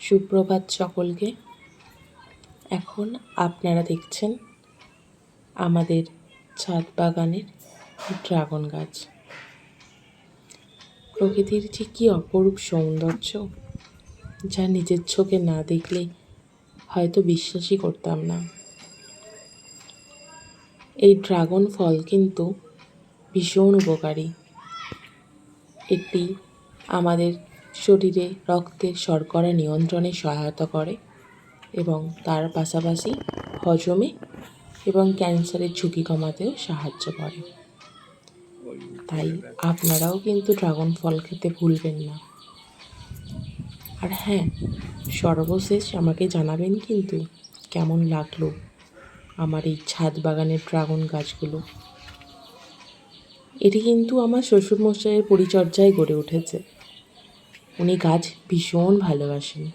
সুপ্রভাত সকলকে। এখন আপনারা দেখছেন আমাদের ছাদ বাগানের ড্রাগন গাছ। প্রকৃতির যে কী অপরূপ সৌন্দর্য, যা নিজের চোখে না দেখলে হয়তো বিশ্বাসই করতাম না। এই ড্রাগন ফল কিন্তু ভীষণ উপকারী। এটি আমাদের শরীরে রক্তের শর্করা নিয়ন্ত্রণে সহায়তা করে এবং তার পাশাপাশি হজমে এবং ক্যান্সারের ঝুঁকি কমাতেও সাহায্য করে। তাই আপনারাও কিন্তু ড্রাগন ফল খেতে ভুলবেন না। আর হ্যাঁ, সর্বশেষ আমাকে জানাবেন কিন্তু কেমন লাগলো আমার এই ছাদ বাগানের ড্রাগন গাছগুলো। এটি কিন্তু আমার শ্বশুরমশাইয়ের পরিচর্যায় গড়ে উঠেছে। উনি গাছ ভীষণ ভালোবাসেন।